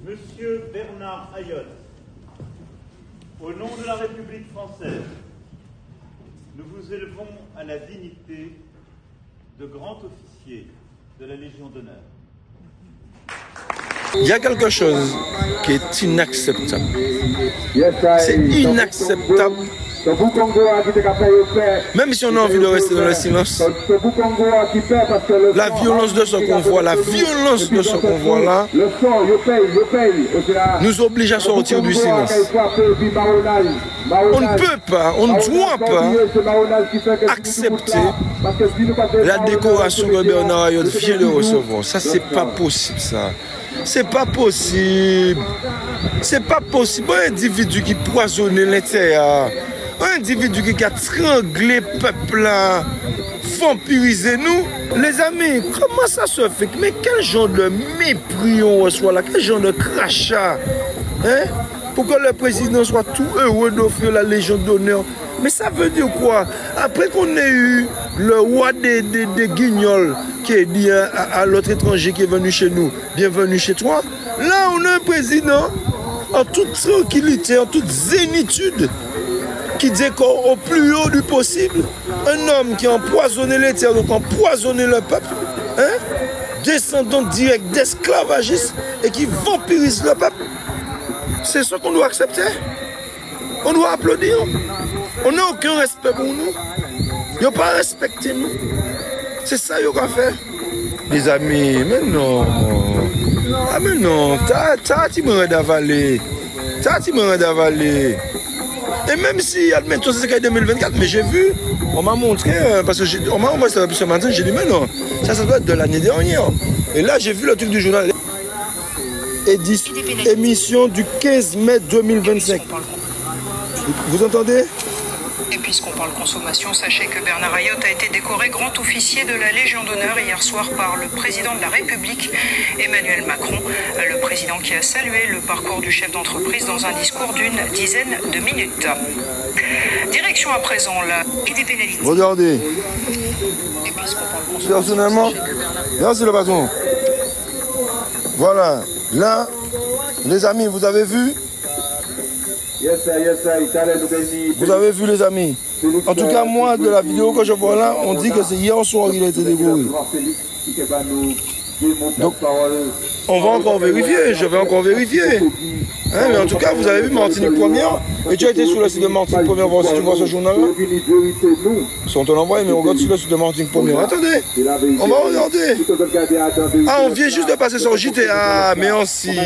Monsieur Bernard Ayotte, au nom de la République française, nous vous élevons à la dignité de grand officier de la Légion d'honneur. Il y a quelque chose qui est inacceptable. C'est inacceptable. Même si on a envie de rester dans le silence, la violence de ce convoi-là, nous oblige à sortir du silence. On ne peut pas, on ne doit pas accepter la décoration que Bernard Ayotte vient de recevoir. Ça, c'est pas possible, ça. C'est pas possible. C'est pas possible. Un individu qui poisonne l'intérieur, un individu qui a tranglé le peuple là, vampirisé nous. Les amis, comment ça se fait? Mais quel genre de mépris on reçoit là? Quel genre de crachat? Hein? Pour que le président soit tout heureux d'offrir la Légion d'honneur. Mais ça veut dire quoi? Après qu'on ait eu le roi des guignols qui a dit à l'autre étranger qui est venu chez nous, bienvenue chez toi, là on a un président en toute tranquillité, en toute zénitude, qui décore au plus haut du possible, un homme qui a empoisonné les terres, donc empoisonné le peuple, hein? Descendant direct d'esclavagistes et qui vampirise le peuple. C'est ce qu'on doit accepter. On doit applaudir. On n'a aucun respect pour nous. Ils n'ont pas respecté nous. C'est ça qu'ils ont fait. Les amis, mais non. Ah mais non, tu me d'avaler. Tu me d'avaler. Et même si, admettons, c'est 2024, mais j'ai vu, on m'a montré, parce qu'on m'a envoyé ça ce matin, j'ai dit, mais non, ça doit être de l'année dernière. Et là, j'ai vu le truc du journal. Émission du 15 mai 2025. Vous entendez? Et puisqu'on parle consommation, sachez que Bernard Ayotte a été décoré grand officier de la Légion d'honneur hier soir par le président de la République, Emmanuel Macron. Le président qui a salué le parcours du chef d'entreprise dans un discours d'une dizaine de minutes. Direction à présent là et des pénalités. Regardez. Et puisqu'on parle personnellement, merci le patron. Voilà. Là, les amis, vous avez vu? Vous avez vu les amis. En tout cas, moi, de la vidéo que je vois là, on dit que c'est hier soir qu'il a été décoré. Donc, on va encore vérifier, je vais encore vérifier. Hein, mais en tout cas, vous avez vu Martinique Première. Et tu as été sur le site de Martinique Première voir si tu vois ce journal-là. Si on te l'envoie, mais on regarde sur le site de Martinique Première. Attendez, on va regarder. Ah, on vient juste de passer sur JT. Ah, mais aussi.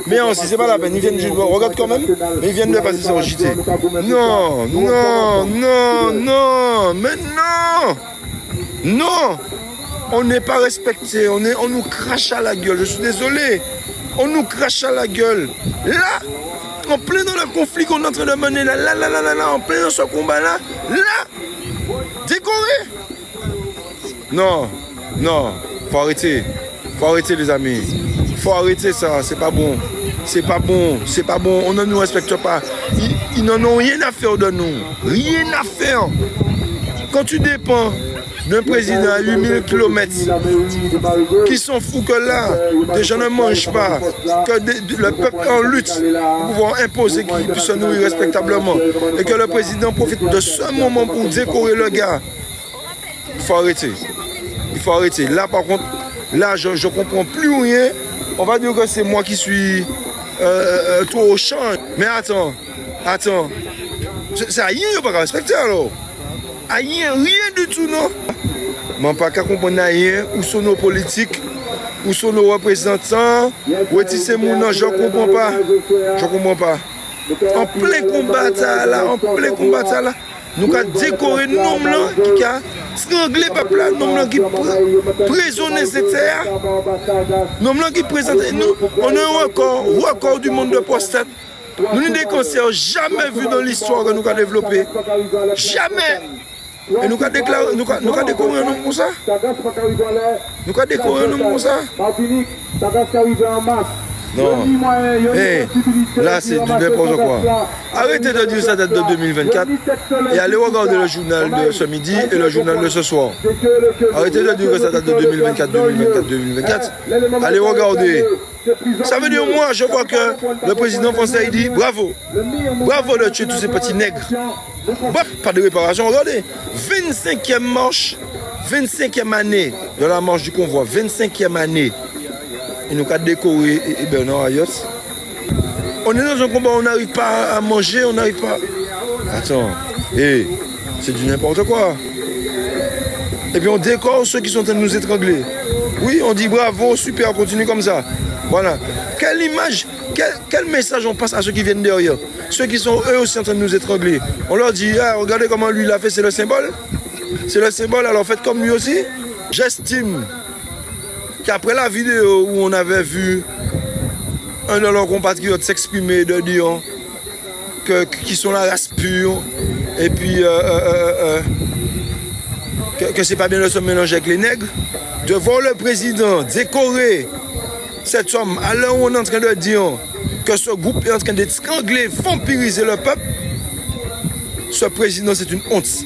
Mais aussi, c'est pas la peine. Ils viennent juste. Regarde quand même. Mais ils viennent de passer sur JT. Non, non, non, non. Mais non. Non. On n'est pas respecté, on nous crache à la gueule, je suis désolé. On nous crache à la gueule. Là, en plein dans le conflit qu'on est en train de mener, là, en plein dans ce combat-là, décoré. Non, non, faut arrêter les amis. Faut arrêter ça, c'est pas bon. C'est pas bon, c'est pas bon, on ne nous respecte pas. Ils n'en ont rien à faire de nous, rien à faire. Quand tu dépends d'un président à 8000 km qui s'en fout que là, des gens ne mangent pas, que le peuple en lutte pour pouvoir imposer qu'il puisse se nourrir respectablement et que le président profite de ce moment pour décorer le gars. Il faut arrêter. Il faut arrêter. Là, par contre, là, je ne comprends plus rien. On va dire que c'est moi qui suis trop au champ. Mais attends. C'est rien, il ne faut pas respecter alors. Rien du tout, non? Je ne peux pas comprendre rien, où sont nos politiques, où sont nos représentants, où est-ce que mon nom, je ne comprends pas. Je ne comprends pas. En plein combat là, nous avons décoré nos noms qui a stranglé le peuple là, nos noms qui prisonniers ces terres, nos noms qui présentent. Nous, on a un record du monde de prostate. Nous avons des cancers jamais vus dans l'histoire que nous avons développé. Jamais. Et nous avons décoré un nom comme ça. Nous avons décoré un nom comme ça. Non. Hey, là, c'est du n'importe quoi. Arrêtez de dire ça date de 2024 et allez regarder le journal de ce midi et le journal de ce soir. Arrêtez de dire que ça date de 2024, 2024, 2024. Allez regarder. Ça veut dire, moi, je vois que le président français, il dit bravo. Bravo de tuer tous ces petits nègres. Bref, pas de réparation. Regardez, 25e marche, 25e année de la marche du convoi, 25e année. Et nous avons décoré Bernard Ayot. On est dans un combat, on n'arrive pas à manger, on n'arrive pas. Attends, hey, c'est du n'importe quoi. Et puis on décore ceux qui sont en train de nous étrangler. Oui, on dit bravo, super, continue comme ça. Voilà. Quelle image, quel message on passe à ceux qui viennent derrière? Ceux qui sont eux aussi en train de nous étrangler. On leur dit, ah, regardez comment lui l'a fait, c'est le symbole. C'est le symbole, alors faites comme lui aussi. J'estime qu'après la vidéo où on avait vu un de leurs compatriotes s'exprimer, de dire qu'ils sont la race pure, et puis que c'est pas bien de se mélanger avec les nègres, de voir le président décorer cette homme à l'heure où on est en train de dire que ce groupe est en train d'étrangler, vampiriser le peuple, ce président c'est une honte.